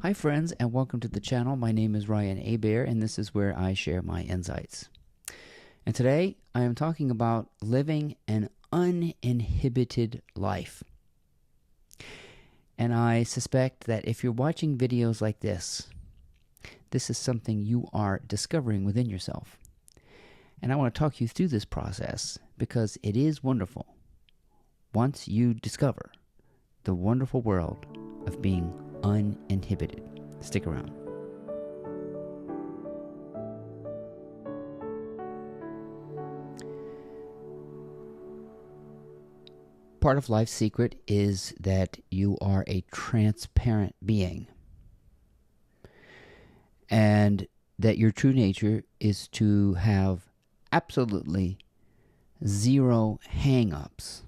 Hi friends, and welcome to the channel. My name is Ryan Abair, and this is where I share my insights. And today I am talking about living an uninhibited life. And I suspect that if you're watching videos like this is something you are discovering within yourself. And I want to talk you through this process because it is wonderful once you discover the wonderful world of being uninhibited. Stick around. Part of life's secret is that you are a transparent being, and that your true nature is to have absolutely zero hang-ups.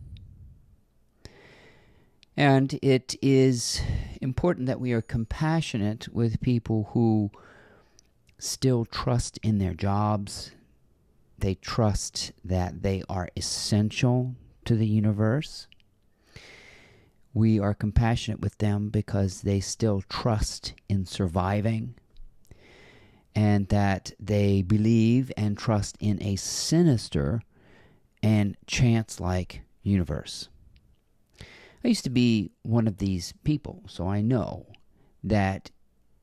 And it is important that we are compassionate with people who still trust in their jobs. They trust that they are essential to the universe. We are compassionate with them because they still trust in surviving, and that they believe and trust in a sinister and chance-like universe. I used to be one of these people, so I know that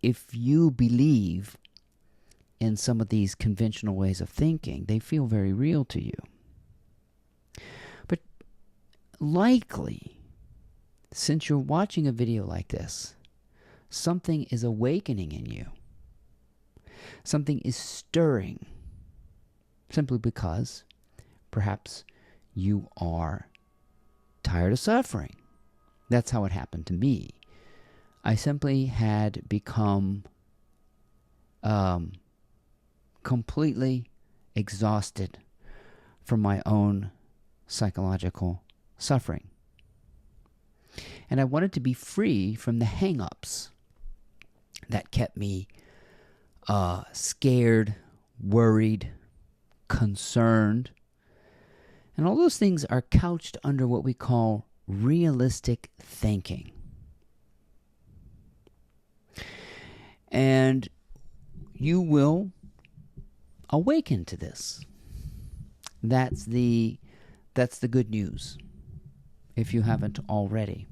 if you believe in some of these conventional ways of thinking, they feel very real to you. But likely, since you're watching a video like this, something is awakening in you. Something is stirring, simply because perhaps you are tired of suffering. That's how it happened to me. I simply had become completely exhausted from my own psychological suffering. And I wanted to be free from the hang-ups that kept me scared, worried, concerned. And all those things are couched under what we call realistic thinking. And you will awaken to this. That's the good news, if you haven't already.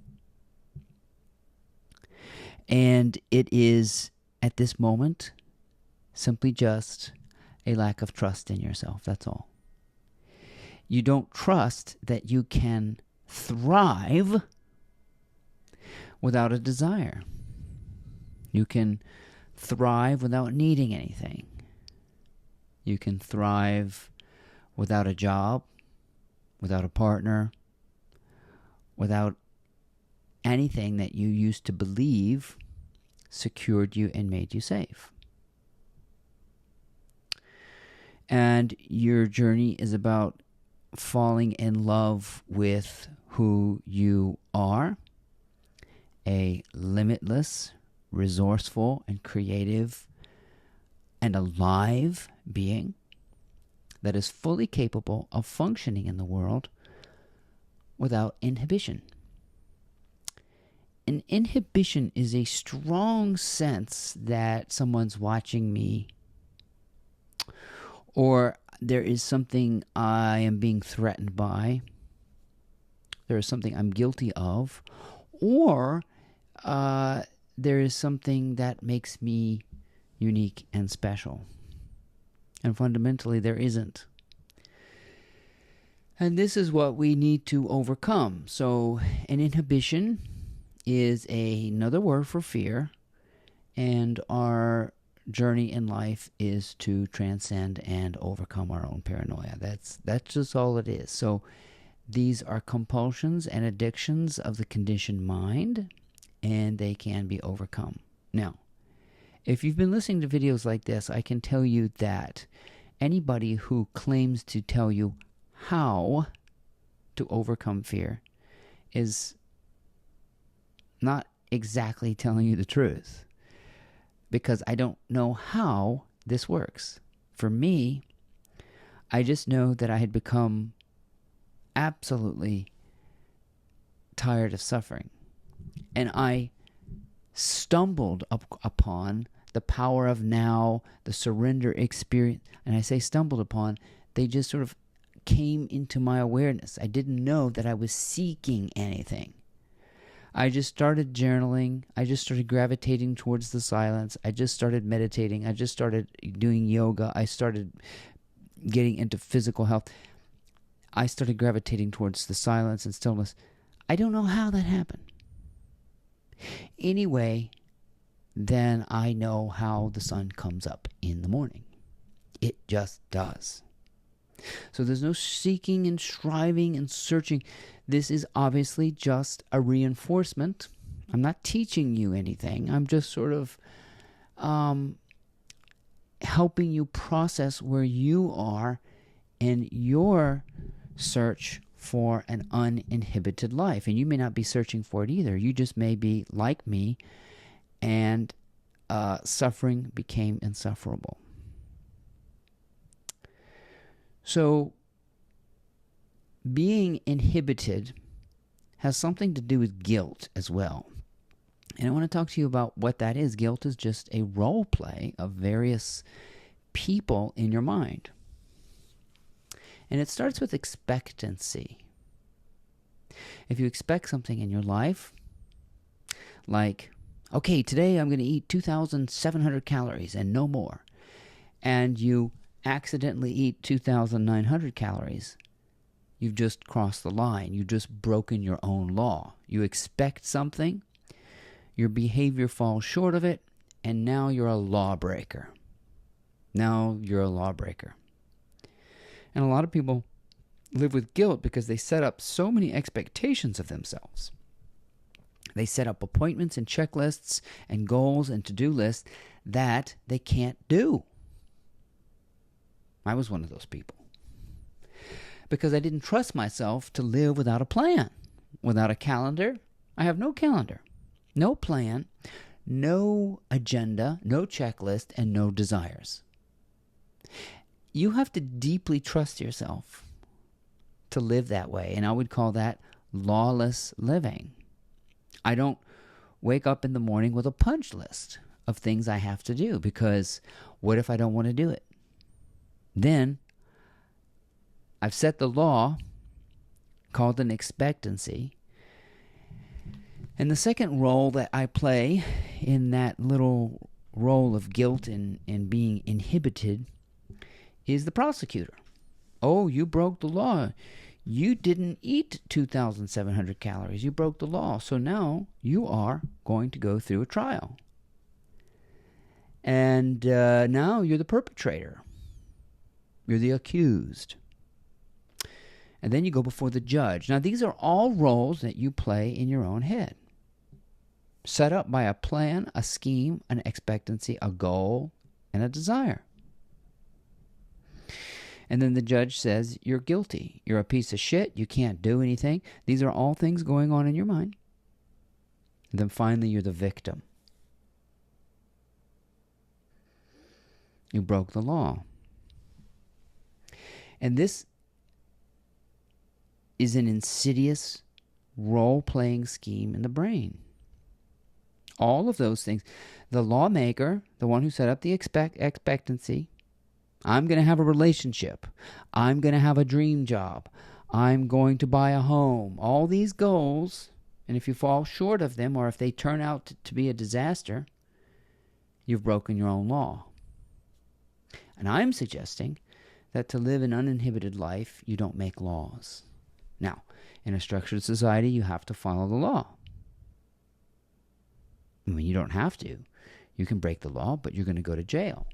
And it is, at this moment, simply just a lack of trust in yourself. That's all. You don't trust that you can thrive without a desire. You can thrive without needing anything. You can thrive without a job, without a partner, without anything that you used to believe secured you and made you safe. And your journey is about falling in love with who you are, a limitless, resourceful, and creative, and alive being that is fully capable of functioning in the world without inhibition. And inhibition is a strong sense that someone's watching me, or there is something I am being threatened by, there is something I'm guilty of, or there is something that makes me unique and special. And fundamentally, there isn't. And this is what we need to overcome. So an inhibition is another word for fear, and our journey in life is to transcend and overcome our own paranoia. That's just all it is. So these are compulsions and addictions of the conditioned mind, and they can be overcome. Now, if you've been listening to videos like this, I can tell you that anybody who claims to tell you how to overcome fear is not exactly telling you the truth, because I don't know how this works. For me, I just know that I had become absolutely tired of suffering. And I stumbled upon the power of now, the surrender experience. And I say stumbled upon, they just sort of came into my awareness. I didn't know that I was seeking anything. I just started journaling. I just started gravitating towards the silence. I just started meditating. I just started doing yoga. I started getting into physical health. I started gravitating towards the silence and stillness. I don't know how that happened. Anyway, then I know how the sun comes up in the morning. It just does. So there's no seeking and striving and searching. This is obviously just a reinforcement. I'm not teaching you anything. I'm just sort of helping you process where you are in your search for an uninhibited life. And you may not be searching for it either. You just may be like me, and suffering became insufferable. So being inhibited has something to do with guilt as well. And I want to talk to you about what that is. Guilt is just a role play of various people in your mind. And it starts with expectancy. If you expect something in your life, like, okay, today I'm going to eat 2,700 calories and no more, and you accidentally eat 2,900 calories, you've just crossed the line. You've just broken your own law. You expect something, your behavior falls short of it, and now you're a lawbreaker. Now you're a lawbreaker. And a lot of people live with guilt because they set up so many expectations of themselves. They set up appointments and checklists and goals and to-do lists that they can't do. I was one of those people. Because I didn't trust myself to live without a plan. Without a calendar, I have no calendar, no plan, no agenda, no checklist, and no desires. You have to deeply trust yourself to live that way, and I would call that lawless living. I don't wake up in the morning with a punch list of things I have to do, because what if I don't want to do it? Then I've set the law called an expectancy. And the second role that I play in that little role of guilt and being inhibited is the prosecutor. Oh, you broke the law. You didn't eat 2,700 calories. You broke the law. So now you are going to go through a trial. And now you're the perpetrator. You're the accused. And then you go before the judge. Now, these are all roles that you play in your own head, set up by a plan, a scheme, an expectancy, a goal, and a desire. And then the judge says, you're guilty. You're a piece of shit. You can't do anything. These are all things going on in your mind. And then finally, you're the victim. You broke the law. And this is an insidious role-playing scheme in the brain. All of those things. The lawmaker, the one who set up the expectancy, I'm going to have a relationship. I'm going to have a dream job. I'm going to buy a home. All these goals, and if you fall short of them, or if they turn out to be a disaster, you've broken your own law. And I'm suggesting that to live an uninhibited life, you don't make laws. Now, in a structured society, you have to follow the law. I mean, you don't have to. You can break the law, but you're going to go to jail.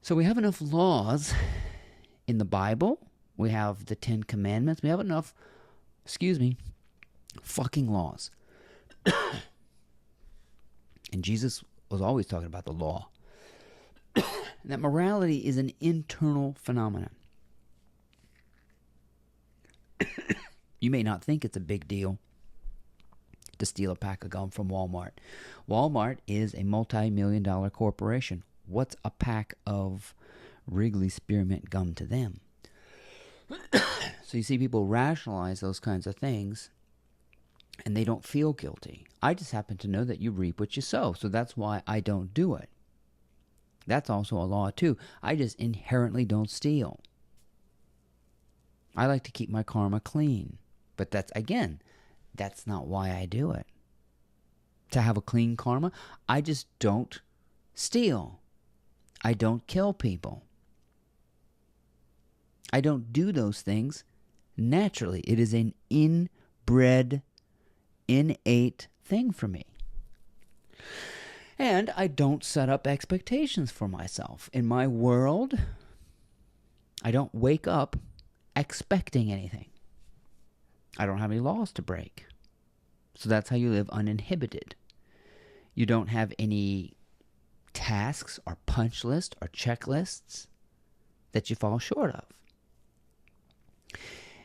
So we have enough laws in the Bible. We have the 10 Commandments. We have enough, fucking laws. And Jesus was always talking about the law. And that morality is an internal phenomenon. You may not think it's a big deal to steal a pack of gum from Walmart. Walmart is a multi-million-dollar corporation. What's a pack of Wrigley Spearmint gum to them? So you see people rationalize those kinds of things and they don't feel guilty. I just happen to know that you reap what you sow, so that's why I don't do it. That's also a law too. I just inherently don't steal. I like to keep my karma clean. But that's not why I do it. To have a clean karma, I just don't steal. I don't kill people. I don't do those things naturally. It is an inbred, innate thing for me. And I don't set up expectations for myself. In my world, I don't wake up expecting anything. I don't have any laws to break. So that's how you live uninhibited. You don't have any tasks or punch lists or checklists that you fall short of.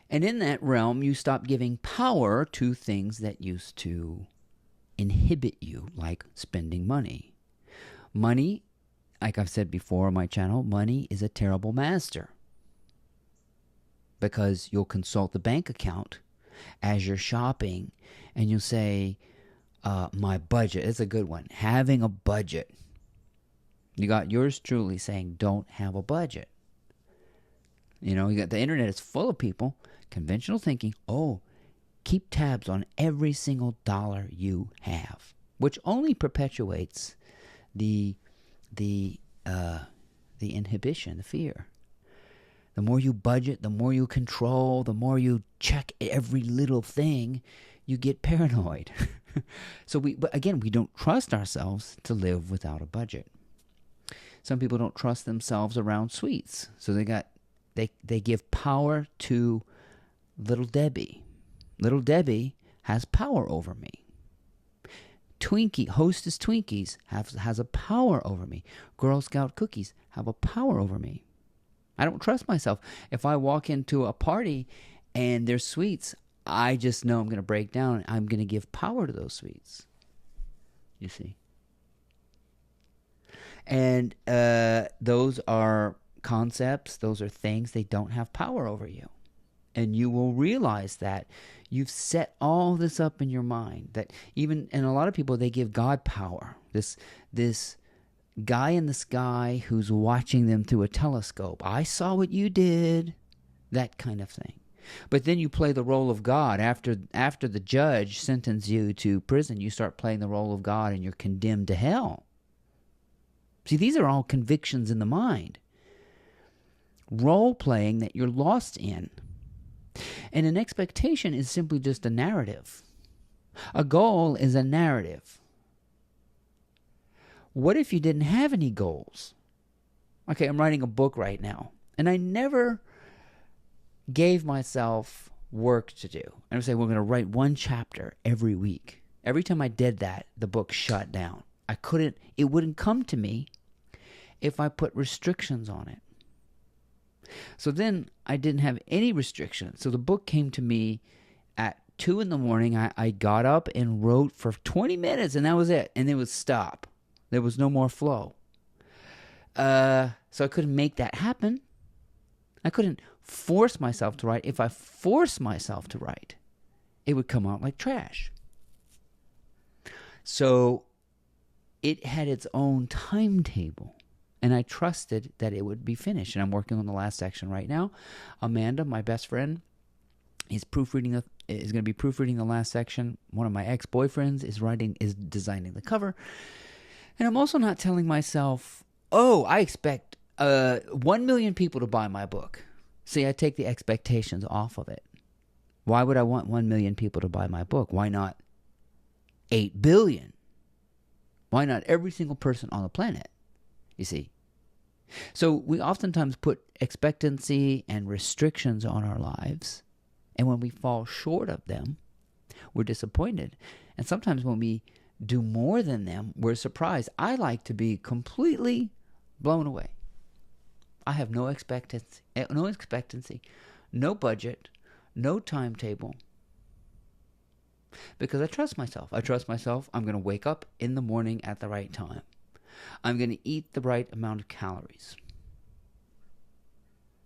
And in that realm, you stop giving power to things that used to inhibit you, like spending money. Money, like I've said before on my channel, money is a terrible master. Because you'll consult the bank account as you're shopping, and you'll say, my budget. It's a good one. Having a budget. You got yours truly saying, don't have a budget. You know, you got the internet is full of people, conventional thinking, keep tabs on every single dollar you have, which only perpetuates the inhibition, the fear. The more you budget, the more you control, the more you check every little thing, you get paranoid. But again, we don't trust ourselves to live without a budget. Some people don't trust themselves around sweets, so they give power to Little Debbie. Little Debbie has power over me. Hostess Twinkies has a power over me. Girl Scout cookies have a power over me. I don't trust myself. If I walk into a party and there's sweets, I just know I'm going to break down. I'm going to give power to those sweets. You see? And those are concepts. Those are things. They don't have power over you. And you will realize that you've set all this up in your mind. And a lot of people, they give God power. This guy in the sky who's watching them through a telescope. I saw what you did. That kind of thing. But then you play the role of God. After the judge sentences you to prison, you start playing the role of God and you're condemned to hell. See, these are all convictions in the mind. Role playing that you're lost in. And an expectation is simply just a narrative. A goal is a narrative. What if you didn't have any goals? Okay, I'm writing a book right now, and I never gave myself work to do. And I would say, we're going to write one chapter every week. Every time I did that, the book shut down. It wouldn't come to me if I put restrictions on it. So then I didn't have any restrictions. So the book came to me at 2 a.m. I got up and wrote for 20 minutes, and that was it. And it would stop. There was no more flow. So I couldn't make that happen. I couldn't force myself to write. If I forced myself to write, it would come out like trash. So it had its own timetable. And I trusted that it would be finished. And I'm working on the last section right now. Amanda, my best friend, is going to be proofreading the last section. One of my ex-boyfriends is designing the cover. And I'm also not telling myself, I expect 1 million people to buy my book. See, I take the expectations off of it. Why would I want 1 million people to buy my book? Why not 8 billion? Why not every single person on the planet? You see? So we oftentimes put expectancy and restrictions on our lives. And when we fall short of them, we're disappointed. And sometimes when we do more than them, we're surprised. I like to be completely blown away. I have no expectancy, no budget, no timetable. Because I trust myself. I'm going to wake up in the morning at the right time. I'm going to eat the right amount of calories.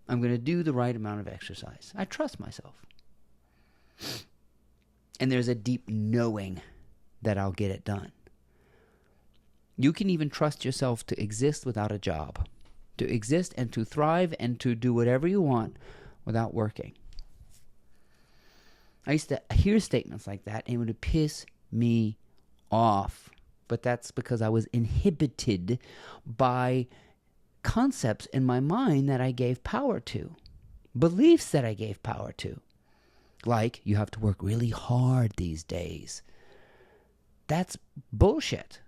I'm going to do the right amount of exercise. I trust myself. And there's a deep knowing that I'll get it done. You can even trust yourself to exist without a job, to exist and to thrive and to do whatever you want without working. I used to hear statements like that, and it would piss me off. But that's because I was inhibited by concepts in my mind that I gave power to, beliefs that I gave power to. Like, you have to work really hard these days. That's bullshit.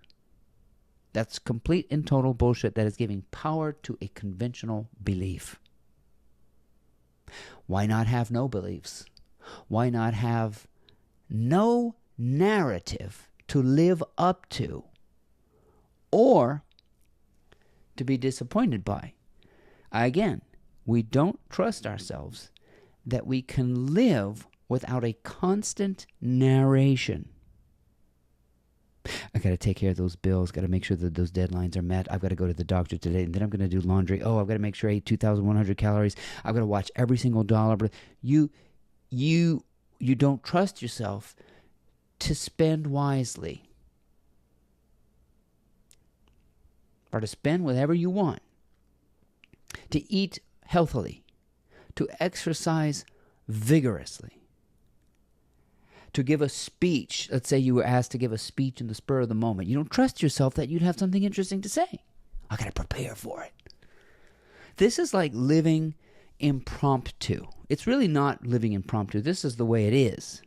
That's complete and total bullshit that is giving power to a conventional belief. Why not have no beliefs? Why not have no narrative to live up to or to be disappointed by? Again, we don't trust ourselves that we can live without a constant narration. I got to take care of those bills, got to make sure that those deadlines are met. I've got to go to the doctor today, and then I'm going to do laundry. Oh, I've got to make sure I eat 2,100 calories. I've got to watch every single dollar. But you don't trust yourself to spend wisely, or to spend whatever you want, to eat healthily, to exercise vigorously, to give a speech. Let's say you were asked to give a speech in the spur of the moment. You don't trust yourself that you'd have something interesting to say. I got to prepare for it. This is like living impromptu. It's really not living impromptu. This is the way it is.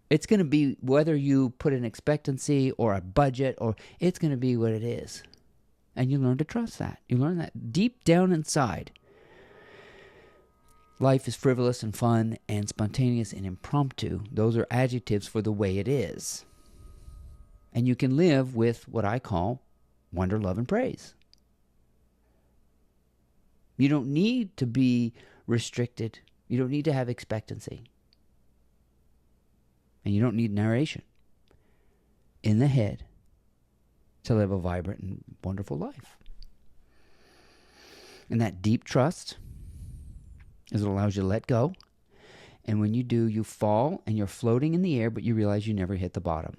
It's going to be, whether you put an expectancy or a budget, or it's going to be what it is. And you learn to trust that. You learn that deep down inside. Life is frivolous and fun and spontaneous and impromptu. Those are adjectives for the way it is. And you can live with what I call wonder, love, and praise. You don't need to be restricted. You don't need to have expectancy. And you don't need narration in the head to live a vibrant and wonderful life. And that deep trust is what allows you to let go. And when you do, you fall and you're floating in the air, but you realize you never hit the bottom.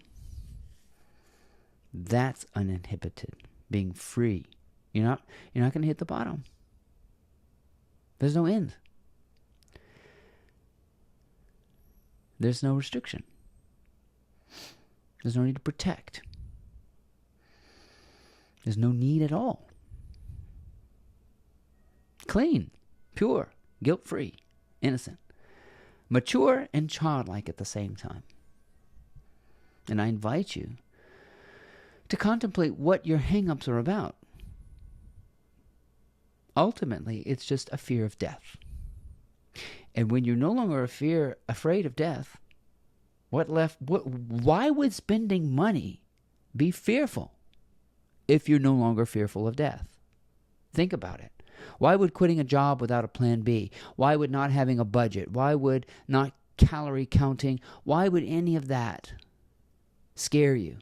That's uninhibited, being free. You're not going to hit the bottom. There's no end. There's no restriction. There's no need to protect. There's no need at all. Clean, pure, guilt-free, innocent, mature and childlike at the same time. And I invite you to contemplate what your hang-ups are about. Ultimately, it's just a fear of death. And when you're no longer afraid of death, why would spending money be fearful if you're no longer fearful of death? Think about it. Why would quitting a job without a plan B? Why would not having a budget? Why would not calorie counting? Why would any of that scare you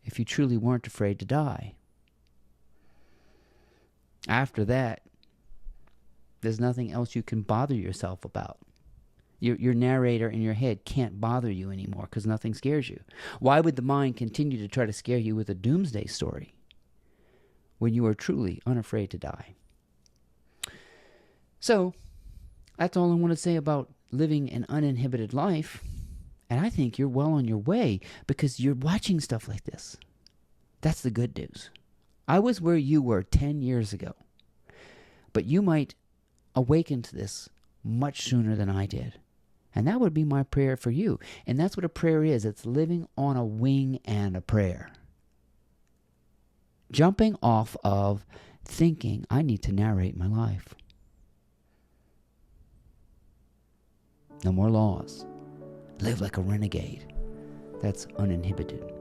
if you truly weren't afraid to die? After that, there's nothing else you can bother yourself about. Your narrator in your head can't bother you anymore because nothing scares you. Why would the mind continue to try to scare you with a doomsday story when you are truly unafraid to die? So, that's all I want to say about living an uninhibited life. And I think you're well on your way because you're watching stuff like this. That's the good news. I was where you were 10 years ago. But you might awaken to this much sooner than I did. And that would be my prayer for you. And that's what a prayer is. It's living on a wing and a prayer. Jumping off of thinking, I need to narrate my life. No more laws. Live like a renegade. That's uninhibited.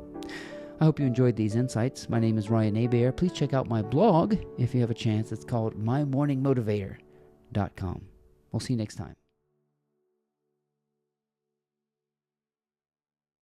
I hope you enjoyed these insights. My name is Ryan Abair. Please check out my blog if you have a chance. It's called mymorningmotivator.com. We'll see you next time.